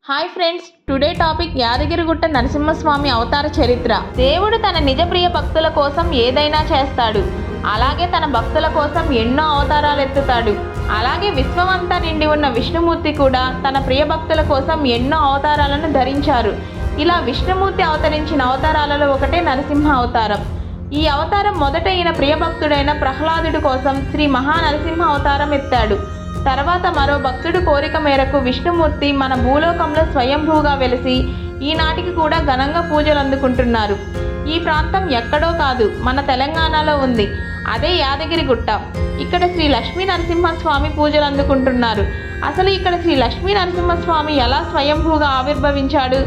Hi friends, today topic Yadagirigutta Narasimhaswamy అవతార చరిత్ర. దేవుడు తన నిజ ప్రియ భక్తుల కోసం ఏదైనా చేస్తాడు. అలాగే తన భక్తుల కోసం ఎన్నో అవతారాలు ఎత్తుతాడు. అలాగే విశ్వమంతా నిండి ఉన్న విష్ణుమూర్తి కూడా తన ప్రియ భక్తుల కోసం ఎన్నో అవతారాలను ధరించారు. ఇలా విష్ణుమూర్తి అవతరించిన అవతారాలలో ఒకటే నరసింహ అవతారం. ఈ అవతారం మొదట ఈయన ప్రియభక్తుడైన ప్రహ్లాదుడి కోసం శ్రీ మహానరసింహ అవతారం ఎత్తాడు. తర్వాత మరో భక్తుడి కోరిక మేరకు విష్ణుమూర్తి మన భూలోకంలో స్వయంభూగా వెలిసి ఈనాటికి కూడా ఘనంగా పూజలు అందుకుంటున్నారు. ఈ ప్రాంతం ఎక్కడో కాదు, మన తెలంగాణలో ఉంది. అదే యాదగిరిగుట్ట. ఇక్కడ శ్రీ లక్ష్మీ నరసింహస్వామి పూజలు అందుకుంటున్నారు. అసలు ఇక్కడ శ్రీ లక్ష్మీ నరసింహస్వామి ఎలా స్వయంభూగా ఆవిర్భవించాడు,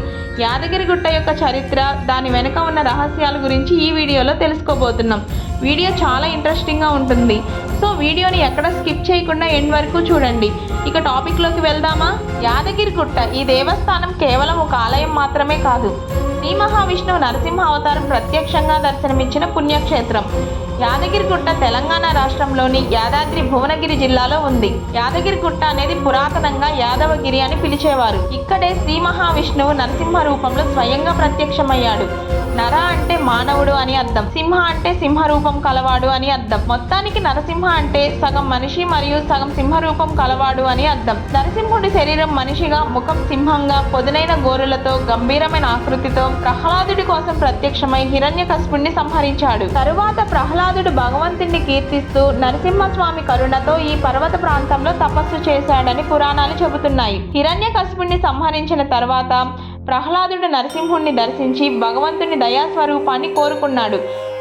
యాదగిరిగుట్ట యొక్క చరిత్ర, దాని వెనుక ఉన్న రహస్యాల గురించి ఈ వీడియోలో తెలుసుకోబోతున్నాం. వీడియో చాలా ఇంట్రెస్టింగ్గా ఉంటుంది. సో వీడియోని ఎక్కడ స్కిప్ చేయకుండా ఎండ్ వరకు చూడండి. ఇక టాపిక్లోకి వెళ్దామా? యాదగిరిగుట్ట ఈ దేవస్థానం కేవలం ఒక ఆలయం మాత్రమే కాదు, శ్రీ మహావిష్ణువు నరసింహ అవతారం ప్రత్యక్షంగా దర్శనమిచ్చిన పుణ్యక్షేత్రం. యాదగిరిగుట్ట తెలంగాణ రాష్ట్రంలోని యాదాద్రి భువనగిరి జిల్లాలో ఉంది. యాదగిరిగుట్ట అనేది పురాతనంగా యాదవగిరి అని పిలిచేవారు. ఇక్కడే శ్రీ మహావిష్ణువు నరసింహ రూపంలో స్వయంగా ప్రత్యక్షమయ్యాడు. నర అంటే మానవుడు అని అర్థం, సింహ అంటే సింహ రూపం కలవాడు అని అర్థం. మొత్తానికి నరసింహ అంటే సగం మనిషి మరియు సగం సింహ రూపం కలవాడు అని అర్థం. నరసింహుడి శరీరం మనిషిగా, ముఖం సింహంగా, పొదునైన గోరులతో, గంభీరమైన ఆకృతితో ప్రహ్లాదుడి కోసం ప్రత్యక్షమై హిరణ్యకశిపుణ్ణి సంహరించాడు. తరువాత ప్రహ్లాదుడు భగవంతుణ్ణి కీర్తిస్తూ నరసింహస్వామి కరుణతో ఈ పర్వత ప్రాంతంలో తపస్సు చేశాడని పురాణాలు చెబుతున్నాయి. హిరణ్యకశిపుణ్ణి సంహరించిన తర్వాత ప్రహ్లాదుడు నరసింహుణ్ణి దర్శించి భగవంతుని దయాస్వరూపాన్ని కోరుకున్నాడు.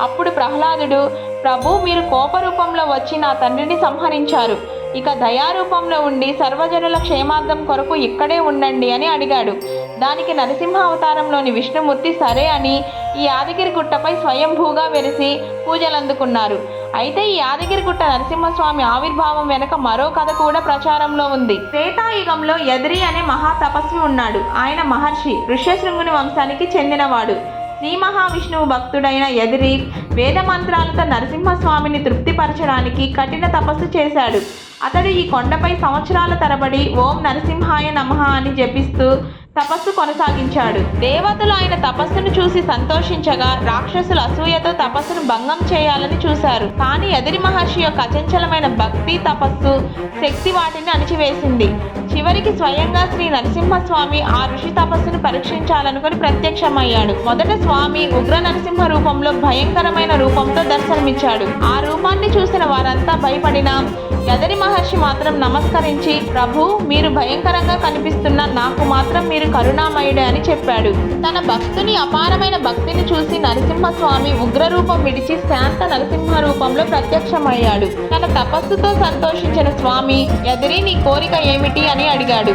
అప్పుడు ప్రహ్లాదుడు, ప్రభు, మీరు కోపరూపంలో వచ్చి నా తండ్రిని సంహరించారు. ఇక దయారూపంలో ఉండి సర్వజనుల క్షేమార్థం కొరకు ఇక్కడే ఉండండి అని అడిగాడు. దానికి నరసింహ అవతారంలోని విష్ణుమూర్తి సరే అని ఈ యాదగిరిగుట్టపై స్వయంభూగా వెలిసి పూజలందుకున్నారు. అయితే ఈ యాదగిరిగుట్ట నరసింహస్వామి ఆవిర్భావం వెనుక మరో కథ కూడా ప్రచారంలో ఉంది. త్రేతాయుగంలో యదిరి అనే మహా తపస్వి ఉన్నాడు. ఆయన మహర్షి ఋష్యశృంగుని వంశానికి చెందినవాడు. శ్రీ మహావిష్ణువు భక్తుడైన యదిరి వేద మంత్రాలతో నరసింహస్వామిని తృప్తిపరచడానికి కఠిన తపస్సు చేశాడు. అతడు ఈ కొండపై సంవత్సరాల తరబడి ఓం నరసింహాయ నమః అని జపిస్తూ తపస్సు కొనసాగించాడు. దేవతలు ఆయన తపస్సును చూసి సంతోషించగా రాక్షసులు అసూయతో తపస్సును భంగం చేయాలని చూశారు. కానీ యదిరి మహర్షి యొక్క అచంచలమైన భక్తి, తపస్సు శక్తి వాటిని అణిచివేసింది. చివరికి స్వయంగా శ్రీ నరసింహస్వామి ఆ ఋషి తపస్సును పరీక్షించాలనుకుని ప్రత్యక్షమయ్యాడు. మొదట స్వామి ఉగ్ర నరసింహ రూపంలో భయంకరమైన రూపంతో దర్శనమిచ్చాడు. ఆ రూపాన్ని చూసిన వారంతా భయపడినా యదిరి మహర్షి మాత్రం నమస్కరించి, ప్రభు, మీరు భయంకరంగా కనిపిస్తున్న నాకు మాత్రం మీరు కరుణామయుడే అని చెప్పాడు. తన భక్తుని అపారమైన భక్తిని చూసి నరసింహస్వామి ఉగ్రరూపం విడిచి శాంత నరసింహ రూపంలో ప్రత్యక్షమయ్యాడు. తన తపస్సుతో సంతోషించిన స్వామి, యదిరి, నీ కోరిక ఏమిటి అని అడిగాడు.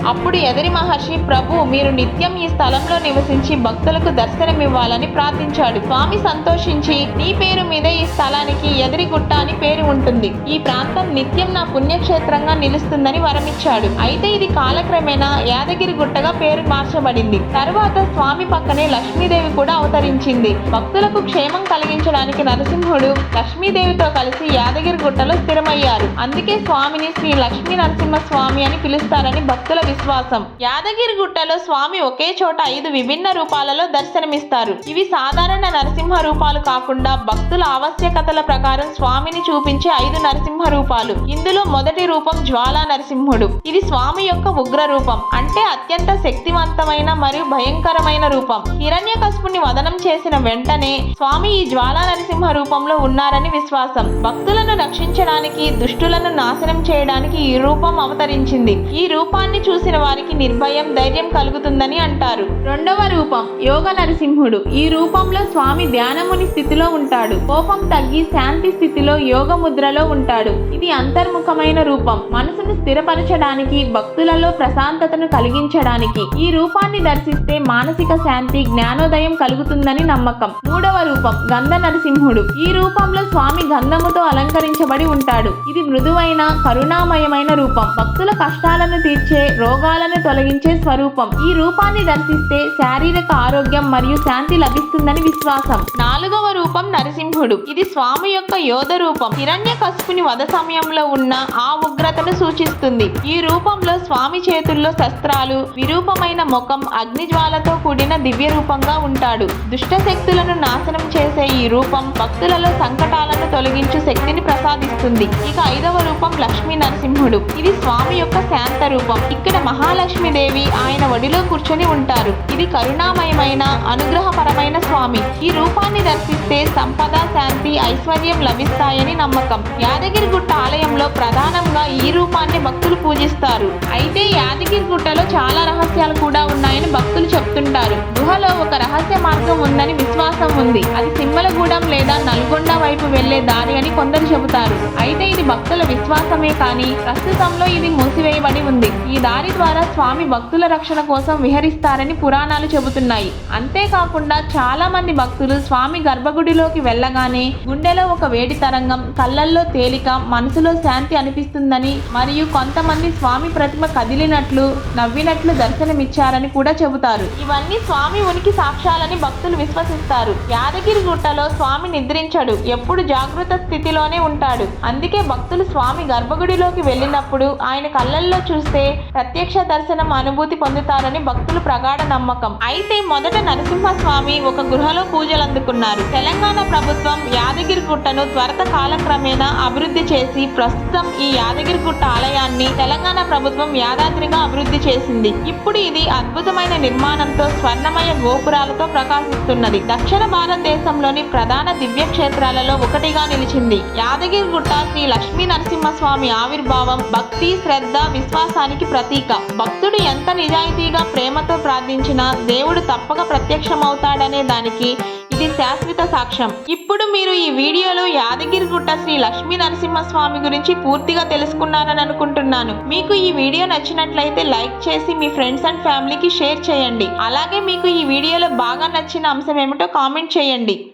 అప్పుడు యదిరి మహర్షి, ప్రభు, మీరు నిత్యం ఈ స్థలంలో నివసించి భక్తులకు దర్శనమివ్వాలని ప్రార్థించాడు. స్వామి సంతోషించి, నీ పేరు మీదే ఈ స్థలానికి యదిరిగుట్ట అని పేరు ఉంటుంది. ఈ ప్రాంతం నిత్యం నా పుణ్యక్షేత్రంగా నిలుస్తుందని వరమిచ్చాడు. అయితే ఇది కాలక్రమేణా యాదగిరిగుట్టగా పేరు మార్చబడింది. తరువాత స్వామి పక్కనే లక్ష్మీదేవి కూడా అవతరించింది. భక్తులకు క్షేమం కలిగించడానికి నరసింహుడు లక్ష్మీదేవితో కలిసి యాదగిరిగుట్టలో స్థిరమయ్యారు. అందుకే స్వామిని శ్రీ లక్ష్మీ నరసింహస్వామి అని పిలుస్తారని భక్తుల విశ్వాసం. యాదగిరిగుట్టలో స్వామి ఒకే చోట 5 విభిన్న రూపాలలో దర్శనమిస్తారు. ఇవి సాధారణ నరసింహ రూపాలు కాకుండా భక్తుల ఆవశ్యకతల ప్రకారం స్వామిని చూపించే 5 నరసింహ రూపాలు. ఇందులో మొదటి రూపం జ్వాలా నరసింహుడు. ఇది స్వామి యొక్క ఉగ్ర రూపం, అంటే అత్యంత శక్తివంతమైన మరియు భయంకరమైన రూపం. హిరణ్యకశిపుని వదనం చేసిన వెంటనే స్వామి ఈ జ్వాలా నరసింహ రూపంలో ఉన్నారని విశ్వాసం. భక్తులను రక్షించడానికి, దుష్టులను నాశనం చేయడానికి ఈ రూపం అవతరించింది. ఈ రూపాన్ని చూసిన వారికి నిర్భయం, ధైర్యం కలుగుతుందని అంటారు. రెండవ రూపం యోగ నరసింహుడు. ఈ రూపంలో స్వామి ధ్యానముని స్థితిలో ఉంటాడు. కోపం తగ్గి శాంతి స్థితిలో యోగ ముద్రలో ఉంటాడు. ఇది అంతర్ముఖమైన రూపం. మనసును స్థిరపరచడానికి, భక్తులలో ప్రశాంతతను కలిగించడానికి ఈ రూపాన్ని దర్శిస్తే మానసిక శాంతి, జ్ఞానోదయం కలుగుతుందని నమ్మకం. మూడవ రూపం గంధ నరసింహుడు. ఈ రూపంలో స్వామి గంధముతో అలంకరించబడి ఉంటాడు. ఇది మృదువైన, కరుణామయమైన రూపం. భక్తుల కష్టాలను తీర్చే రోగాలను తొలగించే స్వరూపం. ఈ రూపాన్ని దర్శిస్తే శారీరక ఆరోగ్యం మరియు శాంతి లభిస్తుందని విశ్వాసం. 4వ రూపం నరసింహుడు. ఇది స్వామి యొక్క యోధ రూపం. హిరణ్యకశిపుని వధ సమయంలో ఉన్న ఆ ఉగ్రతను సూచిస్తుంది. ఈ రూపంలో స్వామి చేతుల్లో శస్త్రాలు, విరూపమైన ముఖం, అగ్నిజ్వాలతో కూడిన దివ్య రూపంగా ఉంటాడు. దుష్ట శక్తులను నాశనం చేసే ఈ రూపం భక్తులలో సంకటాలను తొలగించు శక్తిని ప్రసాదిస్తుంది. ఇక 5వ రూపం లక్ష్మీ నరసింహుడు. ఇది స్వామి యొక్క శాంత రూపం. ఇక్కడ మహాలక్ష్మీదేవి ఆయన ఒడిలో కూర్చొని ఉంటారు. ఇది కరుణామయమైన అనుగ్రహపరమైన స్వామి. ఈ రూపాన్ని దర్శిస్తే సంపద, శాంతి, ఐశ్వర్యం లభిస్తాయని నమ్మకం. యాదగిరిగుట్ట ఆలయంలో ప్రధానంగా ఈ రూపాన్ని భక్తులు పూజిస్తారు. అయితే యాదగిరిగుట్టలో చాలా రహస్యాలు కూడా ఉన్నాయని భక్తులు చెప్తుంటారు. గుహలో ఒక రహస్య మార్గం ఉందని విశ్వాసం ఉంది. అది సింహలగూడెం లేదా నల్గొండ వైపు వెళ్లే దారి అని కొందరు చెబుతారు. అయితే ఇది భక్తుల విశ్వాసమే కానీ ప్రస్తుతంలో ఇది మూసివేయబడి ఉంది. ఈ దారి ద్వారా స్వామి భక్తుల రక్షణ కోసం విహరిస్తారని పురాణాలు చెబుతున్నాయి. అంతేకాకుండా చాలా మంది భక్తులు స్వామి గర్భగుడిలోకి వెళ్ళగానే గుండెలో ఒక వేడి తరంగం, కళ్ళల్లో తేలిక, మనసులో శాంతి అనిపిస్తుందని మరియు కొంతమంది స్వామి ప్రతిమ కదిలినట్లు, నవ్వినట్లు దర్శనమిచ్చారని కూడా చెబుతారు. ఇవన్నీ స్వామి ఉనికి సాక్ష్యాలని భక్తులు విశ్వసిస్తారు. యాదగిరిగుట్టలో స్వామి నిద్రించడు, ఎప్పుడు జాగృత స్థితిలోనే ఉంటాడు. అందుకే భక్తులు స్వామి గర్భగుడిలోకి వెళ్ళినప్పుడు ఆయన కళ్ళల్లో చూస్తే ప్రత్యక్ష దర్శనం అనుభూతి పొందుతారని భక్తులు ప్రగాఢ నమ్మకం. అయితే మొదట నరసింహస్వామి ఒక గృహలో పూజలు అందుకున్నారు. తెలంగాణ ప్రభుత్వం యాదగిరిగుట్టను త్వరత కాలక్రమేణా అభివృద్ధి చేసి ప్రస్తుతం ఈ యాదగిరిగుట్ట ఆలయాన్ని తెలంగాణ ప్రభుత్వం యాదాద్రిగా అభివృద్ధి చేసింది. ఇప్పుడు ఇది అద్భుతమైన నిర్మాణంతో స్వర్ణమయ గోపురాలతో ప్రకాశిస్తున్నది. దక్షిణ భారతదేశంలోని ప్రధాన దివ్య క్షేత్రాలలో ఒకటిగా నిలిచింది. యాదగిరిగుట్ట శ్రీ లక్ష్మీ నరసింహస్వామి ఆవిర్భావం భక్తి, శ్రద్ధ, విశ్వాసానికి ప్రతీక. భక్తుడు ఎంత నిజాయితీగా ప్రేమతో ప్రార్థించినా దేవుడు తప్పక ప్రత్యక్షమవుతాడనే దానికి ఇది శాశ్వత సాక్ష్యం. ఇప్పుడు మీరు ఈ వీడియోలో యాదగిరిగుట్ట శ్రీ లక్ష్మీ నరసింహస్వామి గురించి పూర్తిగా తెలుసుకున్నారని అనుకుంటున్నాను. మీకు ఈ వీడియో నచ్చినట్లయితే లైక్ చేసి మీ ఫ్రెండ్స్ అండ్ ఫ్యామిలీకి షేర్ చేయండి. అలాగే మీకు ఈ వీడియోలో బాగా నచ్చిన అంశం ఏమిటో కామెంట్ చేయండి.